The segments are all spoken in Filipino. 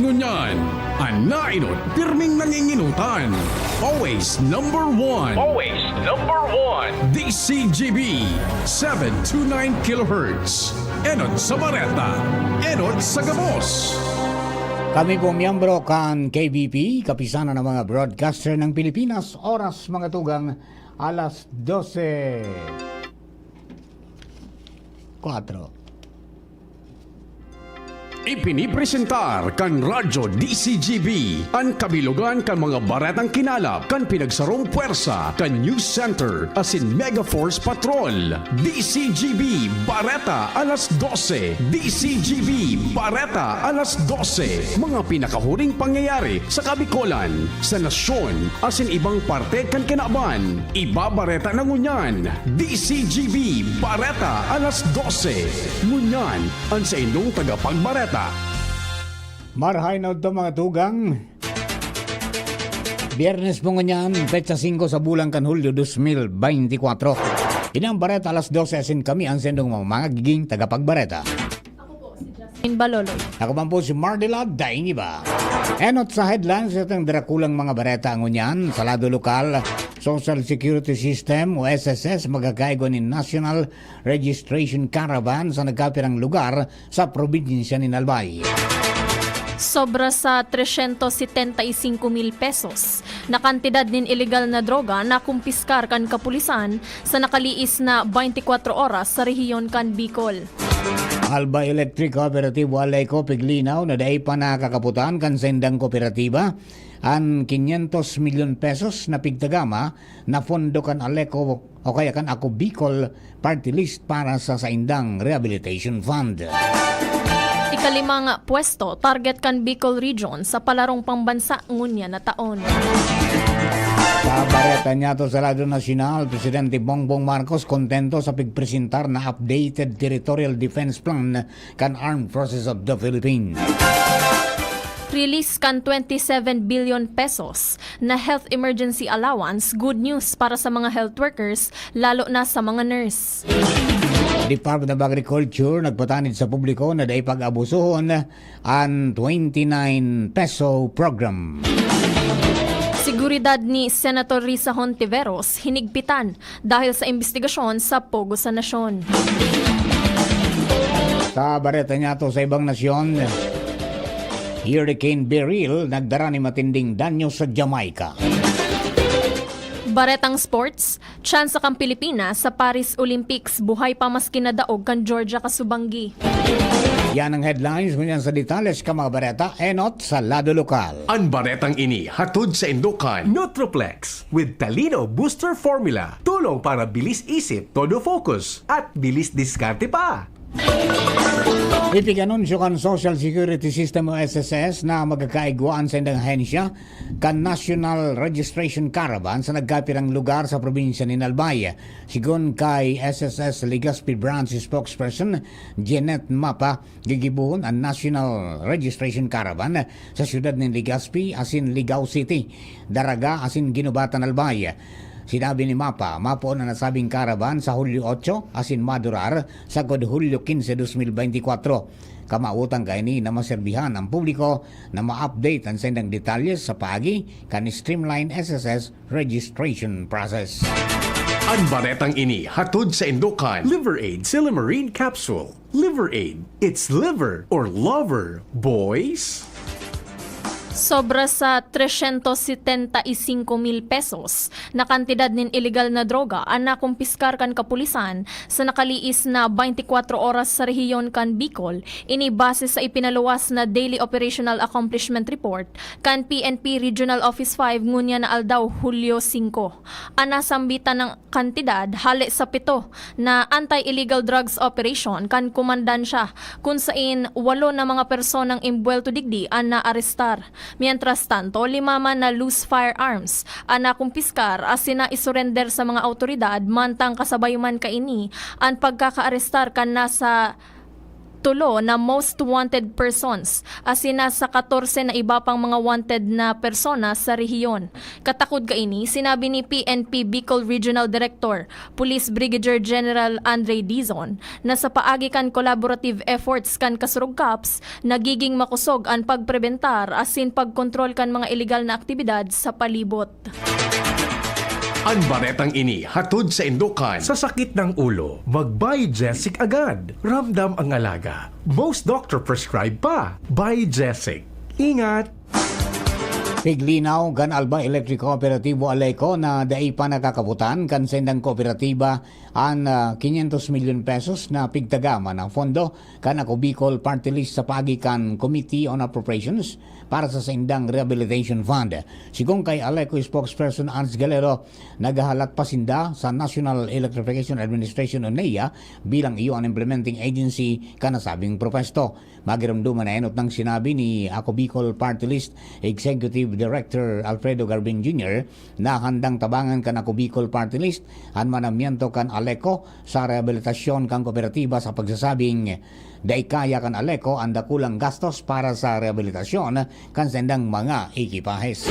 ngunyan. Anainot, pirming nanginginutan. Always number one. Always number one. DCGB 729 kHz. Enot sa Bareta. Enot sa Gabos. Kami po miyembro kan KBP, kapisanan ng mga broadcaster ng Pilipinas. Oras mga tugang alas 12:04. Ipinipresentar kan Radyo DCGB ang kabilugan kan mga baretang kinalap kan pinagsarong puwersa kan News Center asin Mega Force Patrol. DCGB Bareta alas 12. DCGB Bareta alas 12. Mga pinakahuring pangyayari sa Kabikolan, sa nasyon asin ibang parte kan kinaban. Ibabareta na ngunyan. DCGB Bareta alas 12. Ngunyan ang sa inyong tagapagbareta. Marhay na ito mga tugang. Biyernes po nganyan, petsa 5 sa bulan kan Hulyo 2024. Inang bareta alas 12 asin kami ang sendong mga giging tagapagbareta. In Baloloy. Ako man po si Mardila Dainiba. Enot sa headlines itong drakulang mga bareta ngunyan sa lado lokal, Social Security System o SSS magkakaigo ni National Registration Caravan sa nagkapirang lugar sa probinsya ni Albay. Sobra sa 375,000 pesos na kantidad nin illegal na droga na kumpiskar kan kapulisan sa nakaliis na 24 oras sa rehiyon kan Bicol. Albay Electric Cooperative walay ko piglinaw na daay pa nakakaputan kan sendang kooperatiba ang 500 milyon pesos na pigtagama na fondo kan Aleco o kaya kan Ako Bicol Party List para sa Saindang Rehabilitation Fund. Ikalimang pwesto, target kan Bicol Region sa palarong pambansa ngunya na taon. Sa bareta niya to sa Radyo Nasyonal, Presidente Bongbong Marcos kontento sa pigpresentar na updated Territorial Defense Plan kan Armed Forces of the Philippines. Release kan 27 billion pesos na health emergency allowance, good news para sa mga health workers, lalo na sa mga nurse. Department of Agriculture nagpatanid sa publiko na daay pag-abusuhon ang 29 peso program. Seguridad ni Senator Risa Hontiveros hinigpitan dahil sa investigasyon sa Pogo sa Nasyon. Sa bareta niya to sa ibang nasyon, Hurricane Beryl nagdara ni matinding danyo sa Jamaica. Baretang sports, tsansa kang Pilipinas sa Paris Olympics, buhay pa mas kinadaog kan Georgia Kasubanggi. Yan ang headlines ngunyan sa detalles ka mga bareta, enot sa lado lokal. Ang baretang ini hatod sa Indukan. Nutroplex with Talino Booster Formula. Tulong para bilis isip, todo focus, at bilis diskarte pa. Ipig-anunsyo kan Social Security System o SSS na magkakaigwaan sa indang ahensya kan National Registration Caravan sa nagkapirang lugar sa probinsya ni Albay. Sigon kay SSS Legazpi Branch spokesperson Janet Mapa, gigibuhon ang National Registration Caravan sa siyudad ni Legazpi asin Ligao City, Daraga asin Ginubatan Albay. Sinabi ni Mapa, mapo na nasabing caravan sa Hulyo 8 asin madurar sa Hulyo 15, 2024. Kamautang kaini na maserbihan ang publiko na ma-update ang sendang detalles sa pagi kan streamline SSS registration process. Ang baretang ini hatod sa Indukan. Liver Aid Silimarine Capsule. Liver Aid. It's liver or lover, boys. Sobra sa 375,000 pesos na kantidad nin illegal na droga ang nakumpiskar kan kapulisan sa nakaliis na 24 oras sa rehiyon kan Bicol, ini base sa ipinaluwas na Daily Operational Accomplishment Report kan PNP Regional Office 5 ngunya na aldaw Hulyo 5. Anasambitan ng kantidad hali sa 7 na anti-illegal drugs operation kan kumandansya kung sain 8 na mga personang imbuelto digdi ang naarestar. Mientras tanto, 5 man na loose firearms ang nakumpiskar as sina isurrender sa mga autoridad mantang kasabay man kaini ang pagkakaarestar kan nasa tulo na most wanted persons, asin na sa 14 na iba pang mga wanted na persona sa rehiyon. Katakod kaini, sinabi ni PNP Bicol Regional Director, Police Brigadier General Andre Dizon, na sa paagi kan collaborative efforts kan Kasurug Cops, nagiging makusog ang pagprebentar asin pagkontrol kan mga illegal na aktibidad sa palibot. Ang baretang ini hatod sa Indukan. Sa sakit ng ulo, mag-Biogesic agad. Ramdam ang alaga. Most doctor prescribe pa. Biogesic. Ingat! Piglinaw gan Alba Electric Cooperatibo Aleco na dai pa nakakabutan kan sendang kooperatiba an 500 milyon pesos na pigtagama ng fondo kan ako Bicol Party List sa pagikan Committee on Appropriations para sa sendang Rehabilitation Fund. Sigong kay Aleco spokesperson Ans Galero, nagahalat pa sinda sa National Electrification Administration o NEA bilang iyo ang implementing agency kanasabing propesto. Magiramduman na enot ng sinabi ni ako Bicol Party List Executive Director Alfredo Garbin Jr. na handang tabangan kan ako Bicol Party List ang manamiento kan Aleco sa rehabilitasyon kan kooperatiba sa pagsasabing dai kaya kan Aleco ang dakulang gastos para sa rehabilitasyon kan sendang mga ekipahes.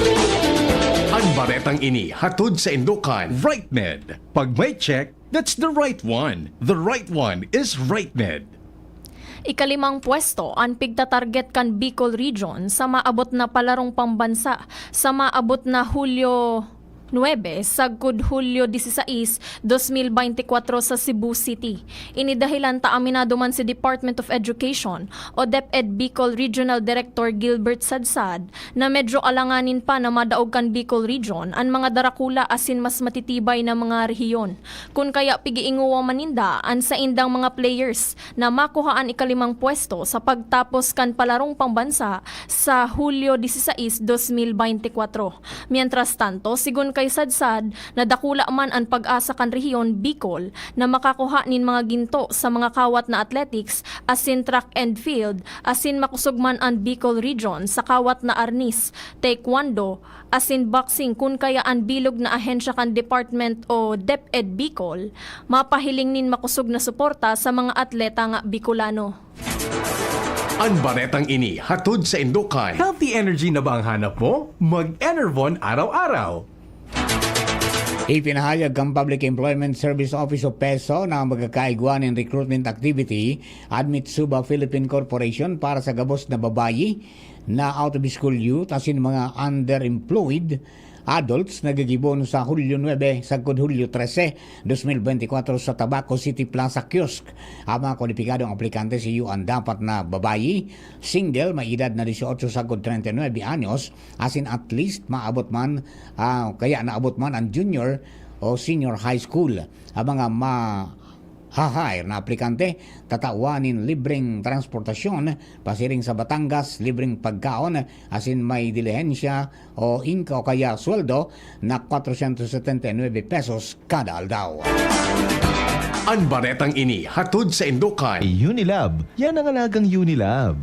Ang baretang ini hatod sa Indukan. RightMed. Pag may check, that's the right one. The right one is RightMed. Ikalimang pwesto ang pigtatarget kan Bicol Region sa maabot na palarong pambansa sa maabot na Hulyo 9 sagkod Hulyo 16, 2024 sa Cebu City. Inidahilan ta aminado man si Department of Education o DepEd Bicol Regional Director Gilbert Sadsad na medyo alanganin pa na madaog kan Bicol Region ang mga darakula asin mas matitibay na mga rehiyon. Kun kaya pigiinguwa maninda ang sa indang mga players na makuhaan ikalimang pwesto sa pagtapos kan palarong pambansa sa Hulyo 16, 2024. Mientras tanto, sigun kay Sadsad na dakula man ang pag-asa kan rehiyon Bicol na makakuha nin mga ginto sa mga kawat na athletics asin track and field asin makusog man ang Bicol Region sa kawat na arnis, taekwondo asin boxing kun kaya ang bilog na ahensya kan Department o DepEd Bicol mapahiling nin makusog na suporta sa mga atleta nga Bicolano. Ang baretang ini hatod sa Indukan. Healthy energy na ba ang hanap mo? Mag-Enervon araw-araw. Ipinahayag ang Public Employment Service Office of PESO na magkakaigwa ng recruitment activity at Mitsuba Philippine Corporation para sa gabos na babayi na out of school youth asin mga underemployed adults nagagibon sa Hulyo 9 sagkod Hulyo 13, 2024 sa Tabaco City Plaza Kiosk. Ang mga kwalipikadong aplikante si ang dapat na babayi, single, may edad na 18 sagkod 39 anyos, asin at least maabot man, kaya naabot man ang junior o senior high school. Ang mga hire na aplikante, tatawanin libreng transportasyon, pasiring sa Batangas, libreng pagkaon, asin may dilihensya o inka o kaya sweldo na 479 pesos kada aldaw. Ang baretang ini hatod sa Indukan. Unilab. Yan ang alagang Unilab.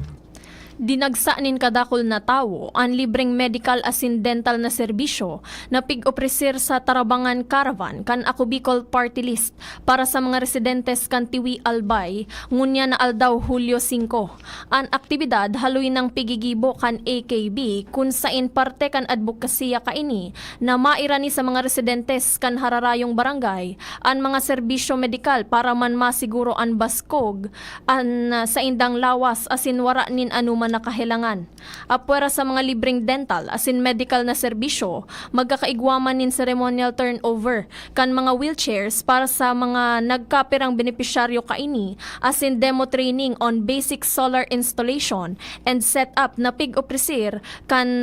Dinagsanin kadakol na tawo ang libreng medical asin dental na serbisyo na pig-opresir sa Tarabangan Caravan kan Ako Bicol Party List para sa mga residentes kan Tiwi Albay ngunya na aldaw Hulyo 5. Ang aktibidad haluin ng pigigibo kan AKB kung sain parte kan advokasya kaini na mairani sa mga residentes kan hararayong barangay ang mga serbisyo medikal para man masiguro ang baskog an sa indang lawas asin wara nin anuman nakahilangan. Apwera sa mga libreng dental asin medical na serbisyo, magkakaigwaman nin ceremonial turnover kan mga wheelchairs para sa mga nagkapirang benepisyaryo kaini asin demo training on basic solar installation and setup na pig-opresir kan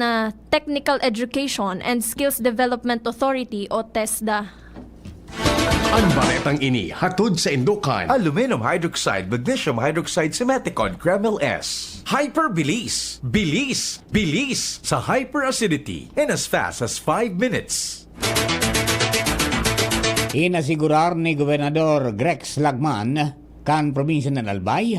Technical Education and Skills Development Authority o TESDA. Ang baretang ini hatod sa Indukan. Aluminum hydroxide, magnesium hydroxide, Simeticon, Kremel S. Hyperbilis. Bilis. Bilis sa hyperacidity in as fast as 5 minutes. Inasigurar ni Gobernador Grex Lagman kan probinsya ng Albay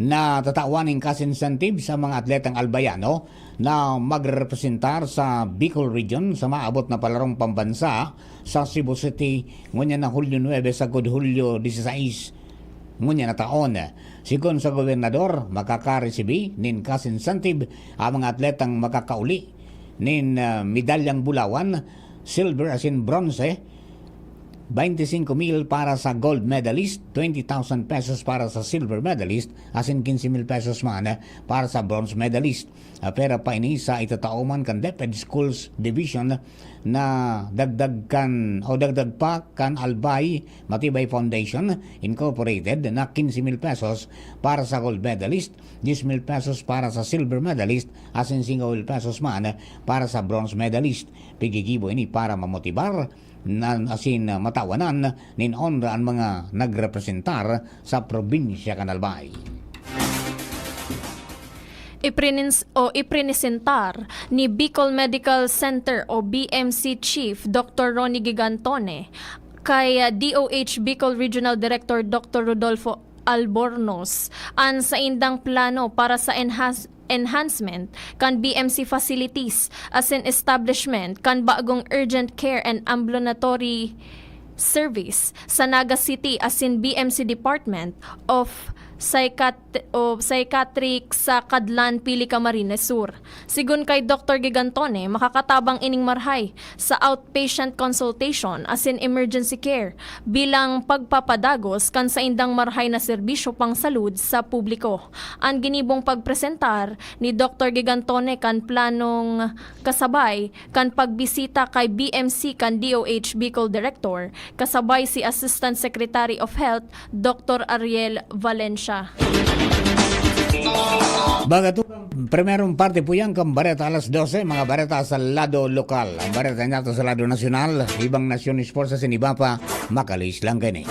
na tatawaning kasincentive sa mga atletang albayano na magrepresentar sa Bicol Region sa maabot na palarong pambansa sa Cebu City ngunya na Hulyo 9 sa Hulyo 16 ngunya na taon. Sigon sa gobernador, makakaresibi nin cash incentive ang mga atletang makakauli nin medalyang bulawan, silver as in bronze, 25,000 para sa gold medalist, 20,000 pesos para sa silver medalist, as in 15,000 pesos man para sa bronze medalist. Pera pa ini sa itatauman kan DepEd Schools Division na dagdag pa kan Albay Matibay Foundation Incorporated na 15,000 pesos para sa gold medalist, 10,000 pesos para sa silver medalist, as in 5,000 pesos man para sa bronze medalist. Pigigibo ini para mamotibar matawanan nin honra ang mga nagrepresentar sa probinsya Kanalbay. Iprinisentar ni Bicol Medical Center o BMC Chief Dr. Ronnie Gigantone kay DOH Bicol Regional Director Dr. Rodolfo Albornoz ang sa indang plano para sa enhancement kan BMC facilities as in establishment kan bagong urgent care and ambulatory service sa Naga City as in BMC Department of Psychiatric sa Kadlan, Pili, Camarines Sur. Sigun kay Dr. Gigantone, makakatabang ining marhay sa outpatient consultation as in emergency care bilang pagpapadagos kan sa indang marhay na serbisyo pang salud sa publiko. Ang ginibong pagpresentar ni Dr. Gigantone kan planong kasabay kan pagbisita kay BMC kan DOH Bicol Director kasabay si Assistant Secretary of Health Dr. Ariel Valencia. Bagat primerong parte po yan kang bareta alas 12, mga bareta sa lado lokal. Ang bareta nato sa lado nasyonal, ibang nasyon sports sa siniba pa, makalis lang gani.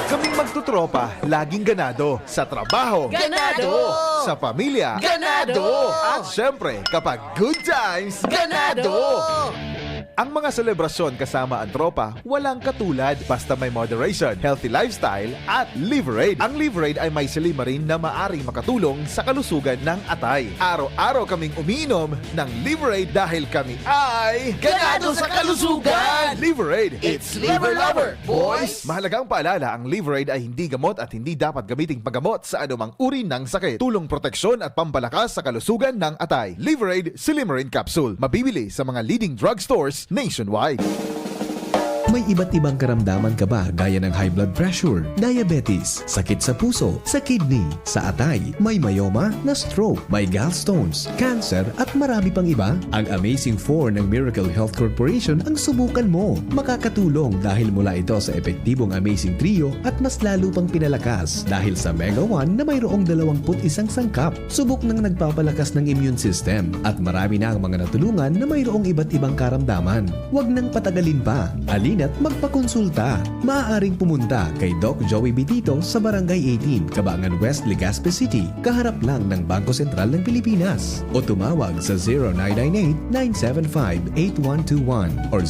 Kaming magtutropa, laging ganado. Sa trabaho, Ganado! Sa pamilya, Ganado! At syempre, kapag good times, ganado! Ang mga selebrasyon kasama ang tropa, walang katulad basta may moderation, healthy lifestyle at Liverade. Ang Liverade ay may silimarin na maaring makatulong sa kalusugan ng atay. Araw-araw kaming umiinom ng Liverade dahil kami ay Ganado sa kalusugan! Liverade, It's Liver Lover, boys! Mahalagang paalala, ang Liverade ay hindi gamot at hindi dapat gamiting paggamot sa anumang uri ng sakit. Tulong proteksyon at pampalakas sa kalusugan ng atay. Liverade Silimarin Capsule. Mabibili sa mga leading drugstores nationwide. May iba't ibang karamdaman ka ba gaya ng high blood pressure, diabetes, sakit sa puso, sa kidney, sa atay, may myoma, na stroke, may gallstones, cancer at marami pang iba? Ang Amazing 4 ng Miracle Health Corporation ang subukan mo. Makakatulong dahil mula ito sa epektibong Amazing Trio at mas lalo pang pinalakas dahil sa Mega 1 na mayroong 21 sangkap. Subok ng nagpapalakas ng immune system at marami na ang mga natulungan na mayroong iba't ibang karamdaman. Huwag nang patagalin pa. At magpakonsulta. Maaaring pumunta kay Doc Joey Bitito sa Barangay 18, Cabangan West, Legazpi City, kaharap lang ng Bangko Sentral ng Pilipinas. O tumawag sa 0998-975-8121 or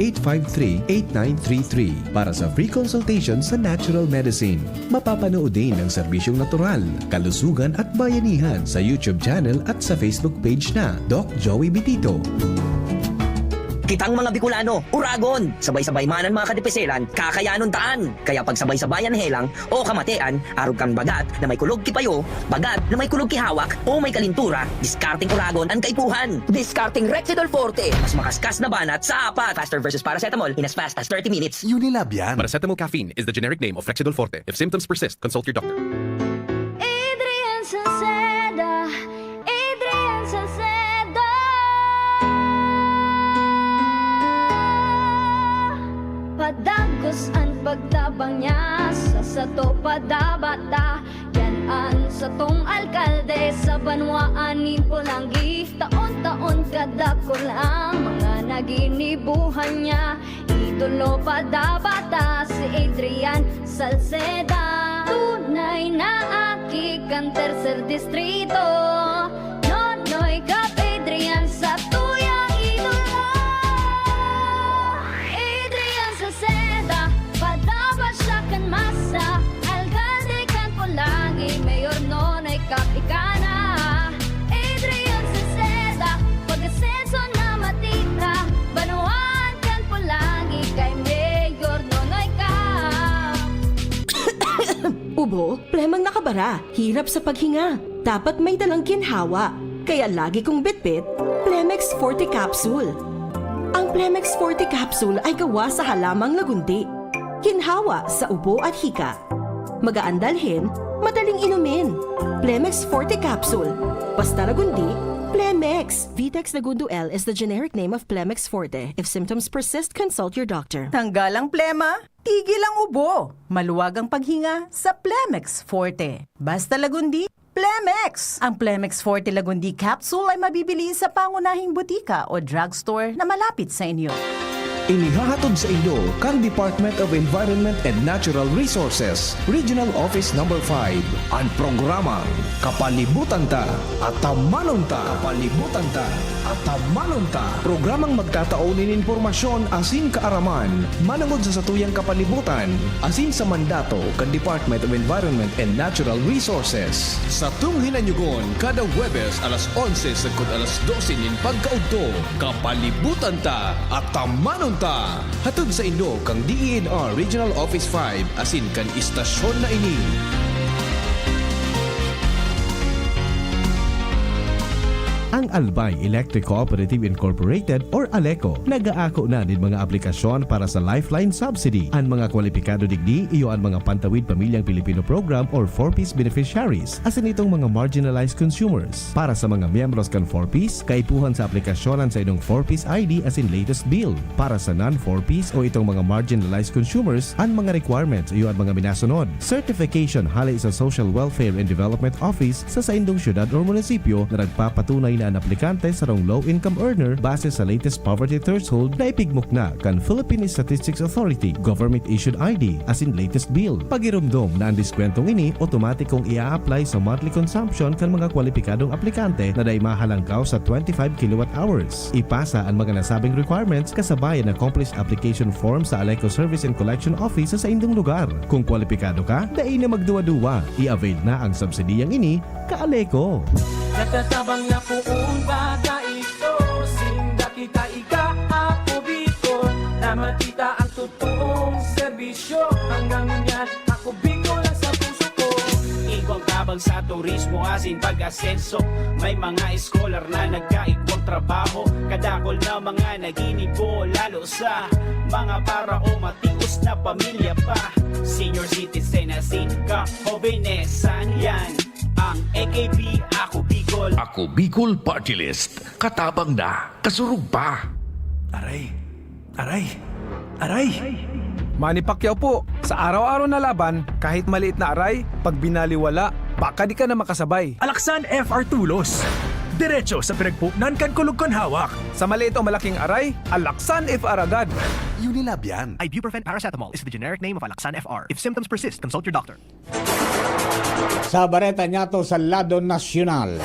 0917-853-8933 para sa free consultation sa natural medicine. Mapapanood din ang serbisyong natural, kalusugan at bayanihan sa YouTube channel at sa Facebook page na Doc Joey Bitito. Kitang mga Bicolano, uragon, sabay-sabay manan mga kadipeselan, kakayanon taan. Kaya pag sabay-sabayan helang o kamatean, arog kang bagat na may kulog kipayo, bagat na may kulog kihawak o may kalintura, discarding uragon ang kaipuhan. Discarding Rexidol Forte, mas makaskas na banat sa apat. Faster versus paracetamol in as fast as 30 minutes. Unilab yan. Paracetamol caffeine is the generic name of Flexidol Forte. If symptoms persist, consult your doctor. Adrian Salceda, Adrian Salceda. Padagos ang pagtabang niya sa sato padabata. Yan ang satong alkalde sa banwaan ni Pulangi. Taon-taon kada ko lang mga naginibuhan niya. Idolo padabata si Adrian Salceda. Tunay na aki kan tercer distrito. Nonoy kap Adrian sa tuyang idolo. Adrian Salceda, padaba siya kan masa. Alcalde kan Pulangi, mayor nonoy kap ikana. Adrian Salceda, pag-asenso na matita. Banuan kan Pulangi, kay mayor nonoy kap. babara, hirap sa paghinga. Dapat may dalang ginhawa. Kaya lagi kong bitbit, Plemex Forte Capsule. Ang Plemex Forte Capsule ay gawa sa halamang lagundi. Ginhawa sa ubo at hika. Magaan dalhin, madaling inumin. Plemex Forte Capsule. Basta lagundi, Plemex. Vitex Segundo L is the generic name of Plemex Forte. If symptoms persist, consult your doctor. Tanggal ang plema, tigil ang ubo. Maluwag ang paghinga sa Plemex Forte. Basta lagundi, Plemex! Ang Plemex Forte Lagundi Capsule ay mabibili sa pangunahing butika o drugstore na malapit sa inyo. Inihahatod sa inyo kang Department of Environment and Natural Resources, Regional Office No. 5. Ang programa, Kapalibutan Ta at Tamanon Ta. Kapalibutan Ta at Tamanon Ta. Programang magtataunin informasyon asin kaaraman, manangod sa satuyang kapalibutan, asin sa mandato kang Department of Environment and Natural Resources. Sa tunghinanyugon, kada Huwebes alas 11 sagkod alas 12 nin pagkaudto, Kapalibutan Ta at Tamanon Ta. Hatod sa inyo kang DENR Regional Office 5 asin kan istasyon na ini. Ang Albay Electric Cooperative Incorporated or ALECO nagaako na din mga aplikasyon para sa Lifeline Subsidy. Ang mga kwalipikado digdi iyo ang mga Pantawid Pamilyang Pilipino Program or 4Ps beneficiaries asin itong mga marginalized consumers. Para sa mga miyembros kan 4Ps, kaipuhan sa aplikasyonan sa inyong 4Ps ID asin latest bill. Para sa non-4Ps o itong mga marginalized consumers, ang mga requirements iyo ang mga minasunod. Certification halay sa Social Welfare and Development Office sa indong syudad o munisipyo na nagpapatunay na ang aplikante sa rong low-income earner base sa latest poverty threshold na ipigmok na kan Philippine Statistics Authority government-issued ID as in latest bill. Pagirumdom na ang diskwentong ini automatikong ia-apply sa monthly consumption kan mga kwalipikadong aplikante na day mahalangkaw sa 25 kWh. Ipasa ang mga nasabing requirements kasabay ang accomplished application form sa ALECO Service and Collection Office sa indong lugar. Kung kwalipikado ka, dai na magduwa-duwa. I-avail na ang subsidiyang ini ka-ALECO. Natatabang na puong baga ito, sinda kita ika-ako Bicol, na matita ang totoong serbisyo. Hanggang yan, ako Bicol lang sa puso ko. Ikaw tabang sa turismo asin pag-asenso, may mga scholar na nagkaigwang trabaho, kadakol na mga naginibo, lalo sa mga para o matius na pamilya pa. Senior citizen asin ka-hobenesan yan. Ang AKP, Ako Bicol. Ako Bicol Party List. Katabang na, kasurug pa. Aray, aray, aray. Manny Pacquiao po, sa araw-araw na laban, kahit maliit na aray, pag binaliwala, baka di ka na makasabay. Alaksan FR Tulos. Diretso sa pinagpupnan kan kulog kon hawak. Sa maliit o malaking aray, Alaksan FR agad. Unilab yan. Ibuprofen paracetamol is the generic name of Alaksan FR. If symptoms persist, consult your doctor. Sa bareta niya to sa lado nasyonal.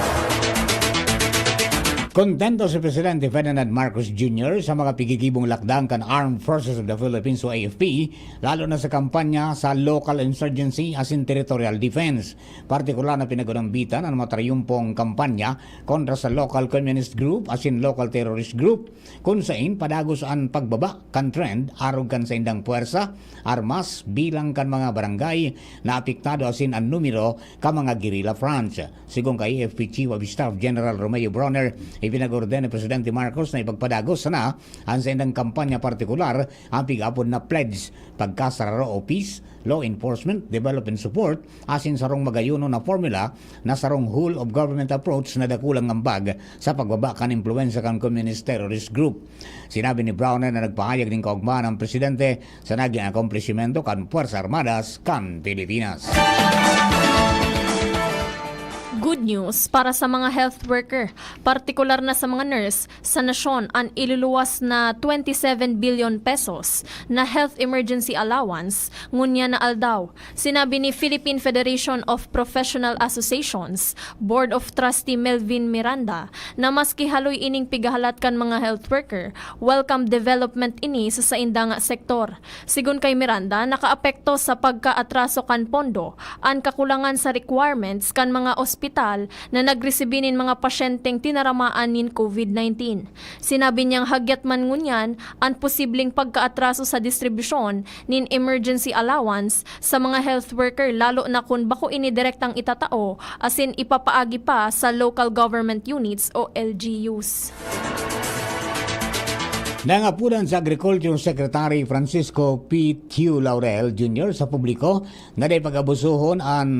Kontento si Presidente Ferdinand Marcos Jr. sa mga pigikibong lakdang kan Armed Forces of the Philippines o AFP, lalo na sa kampanya sa local insurgency asin territorial defense. Partikular na pinagunambitan ang matrayumpong kampanya kontra sa local communist group asin local terrorist group, kung sain padagos ang pagbaba kan trend arog kan sa indang puwersa, armas bilang kan mga barangay na apektado asin ang numero ka mga guerrilla fronts. Sigon kay AFP Chief of Staff General Romeo Bronner, ipinag-orden ni Presidente Marcos na ipagpadagos na ang sa indang kampanya partikular ang pig-apon na pledge pagkasararo o peace, law enforcement, development support asin sarong magayuno na formula na sarong whole of government approach na dakulang ambag sa pagbaba kan impluensya kan communist terrorist group. Sinabi ni Browner na nagpahayag ng kaugmaan ng Presidente sa naging akomplishimento kan Puwersa Armadas kan Pilipinas. Good news para sa mga health worker, partikular na sa mga nurse sa nasyon ang iluluwas na 27 billion pesos na health emergency allowance ngunya na aldaw. Sinabi ni Philippine Federation of Professional Associations Board of Trustee Melvin Miranda na maski haloy ining pigahalat kan mga health worker, welcome development ini sa indang sektor. Sigun kay Miranda, nakaapekto sa pagkaatraso kan pondo ang kakulangan sa requirements kan mga ospital ospital na nagresibinin mga pasyenteng tinaramaan nin COVID-19. Sinabi niyang hagyat man ngunyan ang posibleng pagkaatraso sa distribusyon nin emergency allowance sa mga health worker lalo na kung bako ini direktang itatao asin ipapaagi pa sa local government units o LGUs. Nangapunan sa Agriculture Secretary Francisco P. Q. Laurel Jr. sa publiko nga day pag-abusuhon ang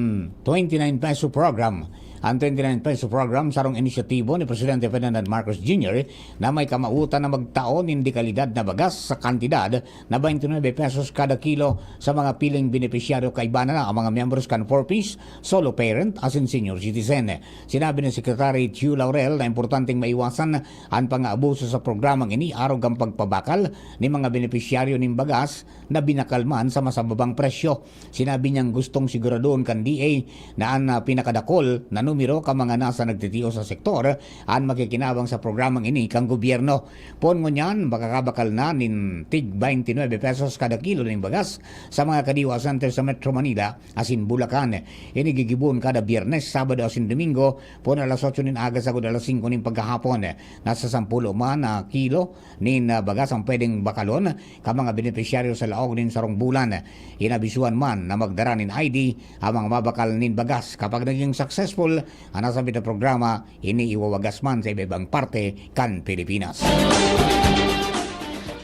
29 peso program. Ang 29 peso program sarong inisyatibo ni Presidente Ferdinand Marcos Jr. na may kamautan na magtaon hindi kalidad na bagas sa kantidad na 29 pesos kada kilo sa mga piling benepisyaryo kaibana na ang mga members kan 4-piece, solo parent asin senior citizen. Sinabi ni Secretary Q. Laurel na importanteng maiwasan ang pang-aabuso sa programang ini araw ang pagpabakal ni mga benepisyaryo ning bagas na binakalman sa masababang presyo. Sinabi niyang gustong siguradoon kan DA na ang pinakadakol na numero ka mga nasa nagtitiyo sa sektor ang makikinabang sa programang ini kang gobyerno. Pon ngunyan, makakabakal na nin tig 29 pesos kada kilo ng bagas sa mga kadiwa center sa Metro Manila asin Bulacan. Ini gigibon kada Biyernes, Sabado asin Domingo pon alas 8 nin aga sagod alas 5 nin pagkahapon. Nasa 10 man na kilo nin bagas ang pwedeng bakalon ka mga benepisyaryo sa laog nin sarong bulan. Inabisuan man na magdara nin ID ang mga mabakal nin bagas. Kapag naging successful ang nasabit na programa, iniiwawagas man sa ibang parte kan Pilipinas.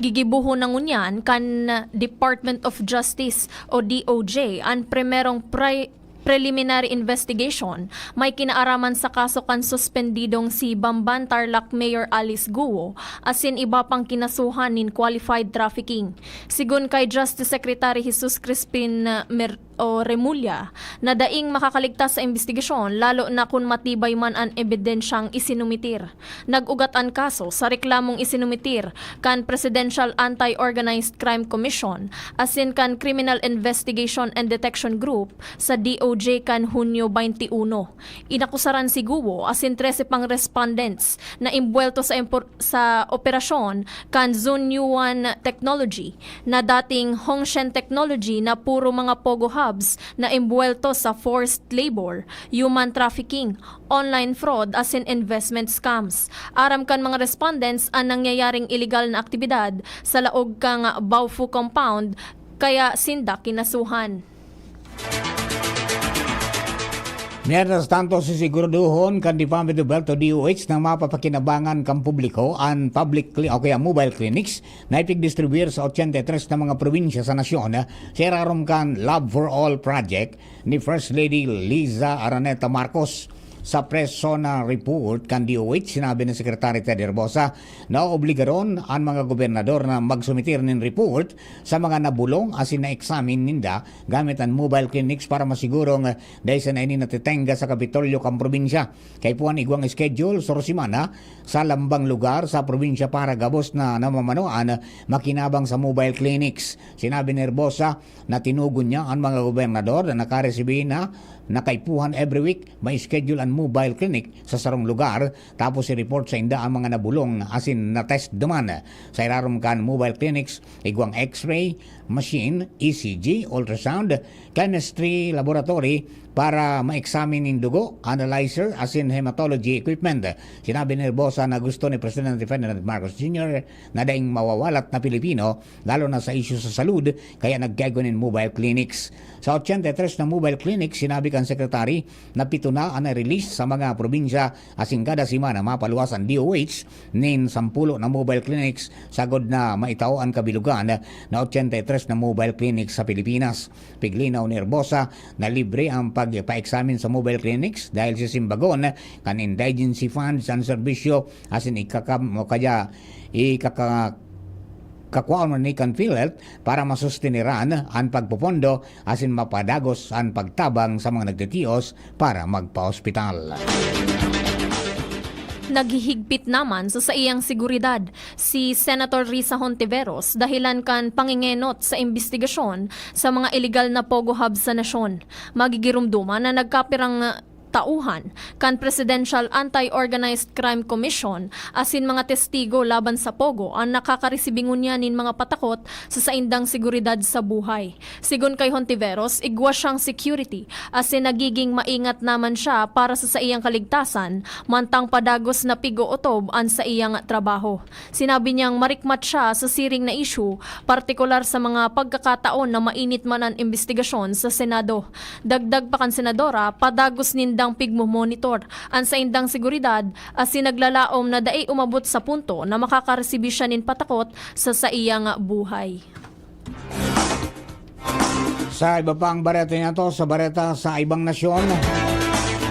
Gigibuho na ngunyan kan Department of Justice o DOJ ang primerong preliminary investigation may kinaaraman sa kaso kan suspendidong si Bamban Tarlac Mayor Alice Guo asin iba pang kinasuhan nin qualified trafficking. Sigun kay Justice Secretary Jesus Crispin Remulla na daing makakaligtas sa investigasyon lalo na kung matibay man ang ebidensyang isinumitir. Nag-ugat ang kaso sa reklamong isinumitir kan Presidential Anti-Organized Crime Commission asin kan Criminal Investigation and Detection Group sa DOJ kan Hunyo 21. Inakusaran si Guo asin 13 pang respondents na imbuelto sa operasyon kan Zunyuan Technology na dating Hongshen Technology na puro mga Pogo Hub na imbuelto sa forced labor, human trafficking, online fraud asin investment scams. Aram kan mga respondents ang nangyayaring illegal na aktibidad sa laog kang Baofu compound kaya sinda kinasuhan. Mientras tanto, sisiguraduhon kan Department of Health o DOH na mapapakinabangan kang publiko ang mobile clinics na ipigdistribuir sa 83 na mga probinsya sa nasyon. Sirarom kan Love for All project ni First Lady Liza Araneta Marcos. Sa persona report kan DOH, sinabi ng Secretary Teddy Herbosa na obligaron ang mga gobernador na magsumitir ng report sa mga nabulong asin na examine ninda gamit ang mobile clinics para masigurong dahil sa nainin natitenga sa Kapitolyo kang probinsya. Kay puan igwang schedule sa Rosimana sa lambang lugar sa probinsya para gabos na namamanuan makinabang sa mobile clinics. Sinabi ni Herbosa na tinugon niya ang mga gobernador na nakaresibi na nakaipuhan every week may schedule ang mobile clinic sa sarong lugar tapos i-report sa inda ang mga nabulong asin na test duman. Sa irarom kan mobile clinics igwang x-ray machine, ECG, ultrasound, chemistry laboratory para ma-examine ng dugo, analyzer asin hematology equipment. Sinabi ni Herbosa na gusto ni Presidente Ferdinand Marcos Jr. na daing mawawalat na Pilipino lalo na sa isyu sa salud kaya nagkaigo ng mobile clinics. Sa 83 na mobile clinics, sinabi kan Secretary na 7 na ang release sa mga probinsya asin kada simana mapaluwas ang DOH nin 10 na mobile clinics sagod na maitaw ang kabilugan na 83 na mobile clinics sa Pilipinas. Piglinaw ni Herbosa na libre ang pagpa-examine sa mobile clinics dahil sa simbagon kan indigency funds ang serbisyo asin kakuan man ni kan PhilHealth para masustiniran ang pagpupondo asin mapadagos ang pagtabang sa mga nagtitiyos para magpa-ospital. Naghihigpit naman sa iyang seguridad si Senator Risa Hontiveros dahilan kan pangingenot sa investigasyon sa mga illegal na Pogo Hub sa nasyon. Magigirumduman na nagkapirang tauhan kan Presidential Anti-Organized Crime Commission asin mga testigo laban sa Pogo ang nakakaresibingon niya nin mga patakot sa saindang seguridad sa buhay. Sigon kay Hontiveros, igwa siyang security asin nagiging maingat naman siya para sa iyang kaligtasan mantang padagos na pigo-otob an sa iyang trabaho. Sinabi niyang marikmat siya sa siring na issue, partikular sa mga pagkakataon na mainit man ang investigasyon sa Senado. Dagdag pa kan senadora, padagos nindang pigmo-monitor ang sa indang seguridad asin naglalaom na daay umabot sa punto na makakaresibir siya nin patakot sa iyang buhay. Sa iba pang bareta niya to, sa bareta sa ibang nasyon,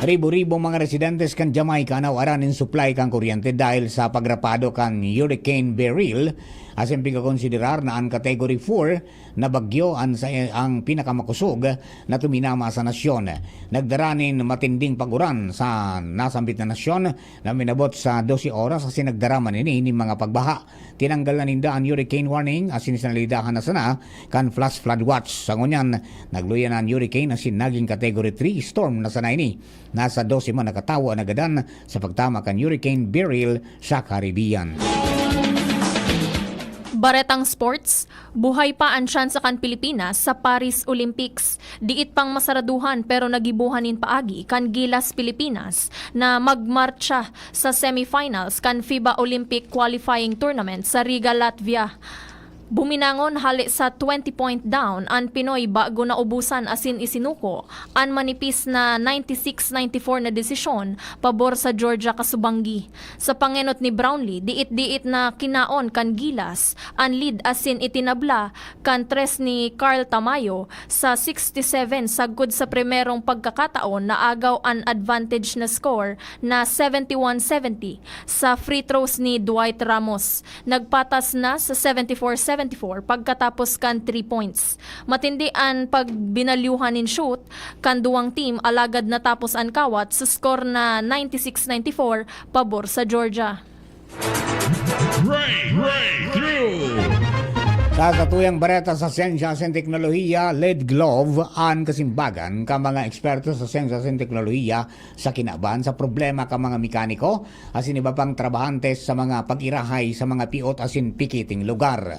ribo-ribo mga residentes kan Jamaica nawaran in supply kan kuryente dahil sa pagrapado kan Hurricane Beryl. Asin pagkakonsiderar na ang Category 4 na bagyo ang pinakamakusog na tuminama sa nasyon. Nagdaranin matinding paguran sa nasambit na nasyon na minabot sa 12 oras asin nagdaraman ini mga pagbaha. Tinanggal na ninda ang hurricane warning asin sinalidahan na sana kan flash flood watch. Sa ngunyan, nagluyan ang hurricane asin naging Category 3 storm na sana ini. Nasa 12 man nakatawa nagadan sa pagtama kan Hurricane Beryl sa Caribbean. Baretang sports, buhay pa ang tsansa kan Pilipinas sa Paris Olympics. Diit pang masaraduhan pero nagibuhanin paagi kan Gilas Pilipinas na magmarcha sa semifinals kan FIBA Olympic Qualifying Tournament sa Riga, Latvia. Buminangon hali sa 20-point down ang Pinoy bago na ubusan asin isinuko ang manipis na 96-94 na desisyon pabor sa Georgia Kasubangi. Sa pangenot ni Brownlee, diit-diit na kinaon kan Gilas ang lead asin itinabla kan tres ni Carl Tamayo sa 67 sagud sa primerong pagkakataon na agaw ang advantage na score na 71-70 sa free throws ni Dwight Ramos. Nagpatas na sa 74-74 pagkatapos kan 3 points. Matindi ang pagbinalyuhan in shoot kan duwang team alagad natapos ang kawat sa score na 96-94 pabor sa Georgia. Sa katuyang bareta sa siyensya at teknolohiya, lead glove ang kasimbagan ka mga eksperto sa siyensya at teknolohiya sa kinaban sa problema ka mga mekaniko asin iba pang trabahante sa mga pag-irahay sa mga piot asin pikiting lugar.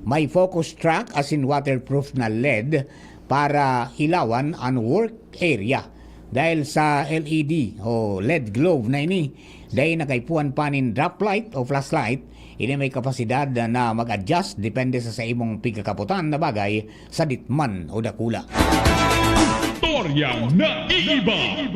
May focus track asin waterproof na LED para ilawan ang work area. Dahil sa LED o LED glove na ini, dahil nakaipuan pa nin drop light o flashlight, ini may kapasidad na mag-adjust depende sa imong pigkakaputan na bagay sa ditman o dakula. Toryang naiiba!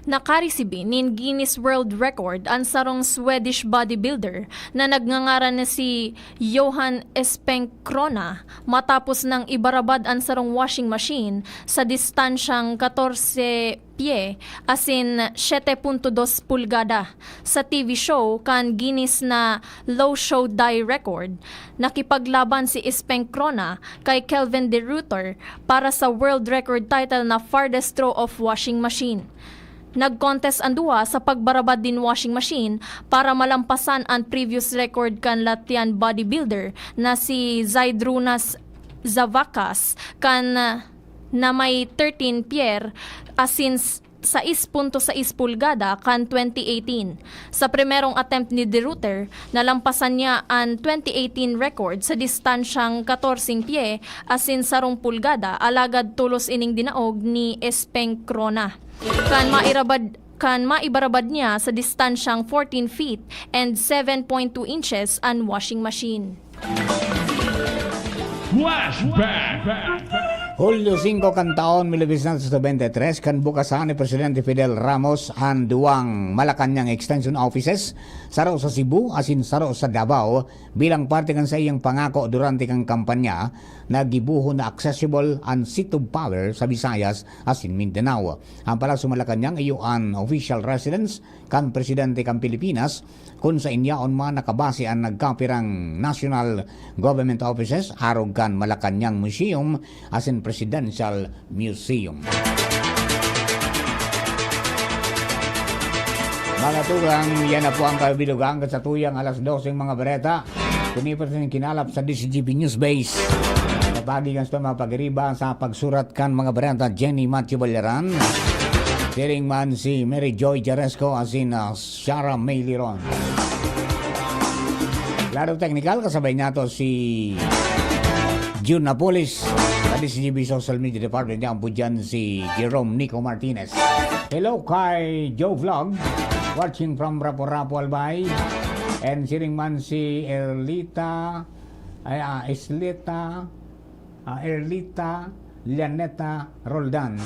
Nakarisibi nin Guinness World Record ang sarong Swedish bodybuilder na nagngangaran na si Johan Espenkrona matapos nang ibarabad ang sarong washing machine sa distansyang 14 pie asin 7.2 pulgada. Sa TV show kan Guinness na Low Show Die Record, nakipaglaban si Espenkrona kay Kelvin de Ruyter para sa world record title na farthest throw of washing machine. Nag-contest ang duwa sa pagbarabad din washing machine para malampasan ang previous record kan Latvian bodybuilder na si Zaidrunas Zavakas kan na may 13 pier asin 6.6 pulgada kan 2018. Sa primerong attempt ni De Ruyter, nalampasan niya ang 2018 record sa distansyang 14 pie asin 10 pulgada alagad tulos ining dinaog ni Espenkrona. Kan maibarabad niya sa distansyang 14 feet and 7.2 inches ang washing machine. Flashback! Hulyo 5 kan taon 1923 kan bukasan ni Presidente Fidel Ramos ang duwang Malacanang Extension Offices saro sa Cebu asin saro sa Davao bilang parte kan sa iyang pangako durante kang kampanya na gibuho na accessible ang seat of power sa Visayas asin Mindanao. Ang Palasyo Malacanang iyo ang official residence kan Presidente kan Pilipinas kung sa inyaon man nakabase ang nagkapirang National Government Offices arog kan Malacanang Museum asin Presidential Museum. Mga tugang, yan na po ang kabilugang sa tuyang alas 12 mga bereta. Kunipas ng kinalap sa DCGB News Base. Pagi kan sa mga pagriba sa pagsurat kan mga barenta Jenny Matthew Balaran. Siring man si Mary Joy Jaresco asin Sarah May Liron. Laro technical kasabay nato si June Napolis. Tadi si GB Social Media Department niya ang dyan si Jerome Nico Martinez. Hello kay Joe Vlog watching from Rapo-Rapo Albay. And siring man si Erlita Lianeta Roldan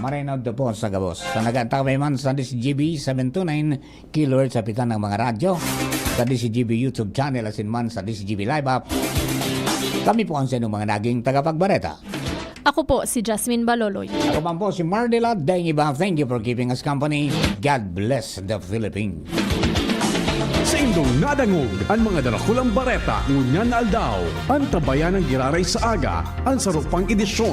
Marinaw de po sa Gabos. Sa nagantaway man sa DCGB 729 kHz sa pitan ng mga radyo. Sa DCGB YouTube channel asin man sa DCGB Live App. Kami po ang sinong mga naging tagapagbareta. Ako po si Jasmine Baloloy. Ako pa po si Mardela Dengiba. Thank you for keeping us company. God bless the Philippines. Sa indong nadangog ang mga dalakulang bareta ngunyan aldaw. Ang tabayan ng giraray sa aga ang sarupang edisyon.